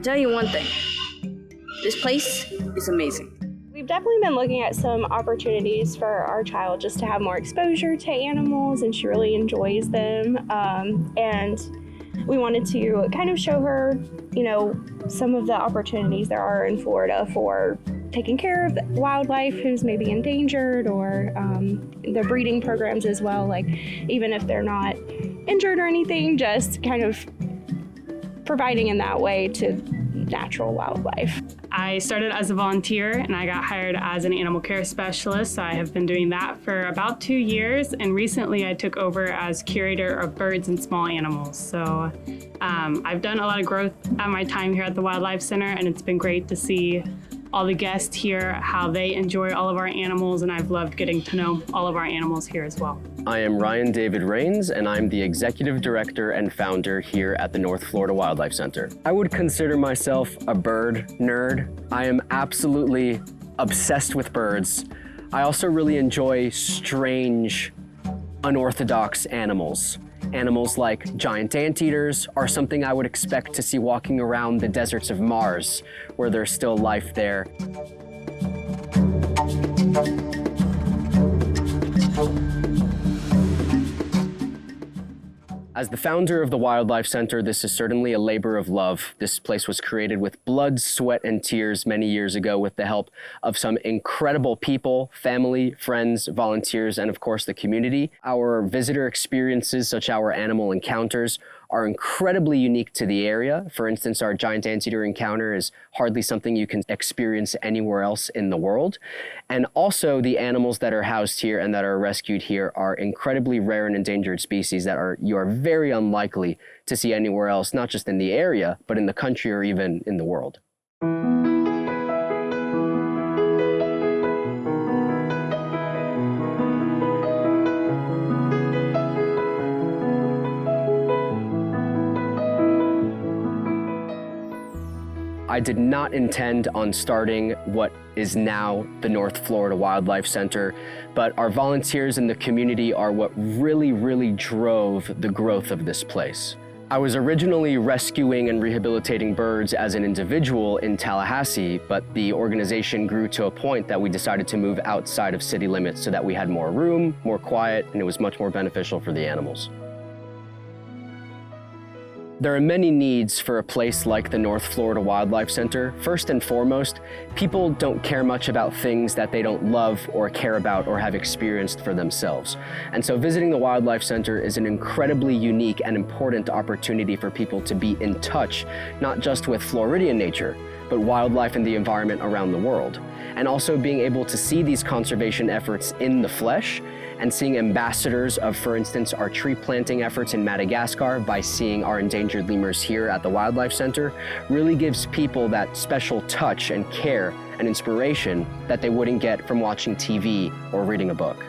tell you one thing. This place is amazing. We've definitely been looking at some opportunities for our child just to have more exposure to animals, and she really enjoys them. And we wanted to kind of show her, some of the opportunities there are in Florida for taking care of wildlife who's maybe endangered, or the breeding programs as well, like even if they're not injured or anything, just kind of providing in that way to natural wildlife. I started as a volunteer and I got hired as an animal care specialist. So I have been doing that for about 2 years, and recently I took over as curator of birds and small animals. So I've done a lot of growth at my time here at the Wildlife Center, and it's been great to see all the guests here, how they enjoy all of our animals, and I've loved getting to know all of our animals here as well. I am Ryan David Rains, and I'm the Executive Director and Founder here at the North Florida Wildlife Center. I would consider myself a bird nerd. I am absolutely obsessed with birds. I also really enjoy strange, unorthodox animals. Animals like giant anteaters are something I would expect to see walking around the deserts of Mars, where there's still life there. As the founder of the Wildlife Center, this is certainly a labor of love. This place was created with blood, sweat, and tears many years ago with the help of some incredible people, family, friends, volunteers, and of course the community. Our visitor experiences, such as our animal encounters, are incredibly unique to the area. For instance, our giant anteater encounter is hardly something you can experience anywhere else in the world. And also the animals that are housed here and that are rescued here are incredibly rare and endangered species that you are very unlikely to see anywhere else, not just in the area, but in the country or even in the world. I did not intend on starting what is now the North Florida Wildlife Center, but our volunteers in the community are what really drove the growth of this place. I was originally rescuing and rehabilitating birds as an individual in Tallahassee, but the organization grew to a point that we decided to move outside of city limits so that we had more room, more quiet, and it was much more beneficial for the animals. There are many needs for a place like the North Florida Wildlife Center. First and foremost, people don't care much about things that they don't love or care about or have experienced for themselves. And so visiting the Wildlife Center is an incredibly unique and important opportunity for people to be in touch, not just with Floridian nature, but wildlife and the environment around the world. And also being able to see these conservation efforts in the flesh and seeing ambassadors of, for instance, our tree planting efforts in Madagascar by seeing our endangered lemurs here at the Wildlife Center really gives people that special touch and care and inspiration that they wouldn't get from watching TV or reading a book.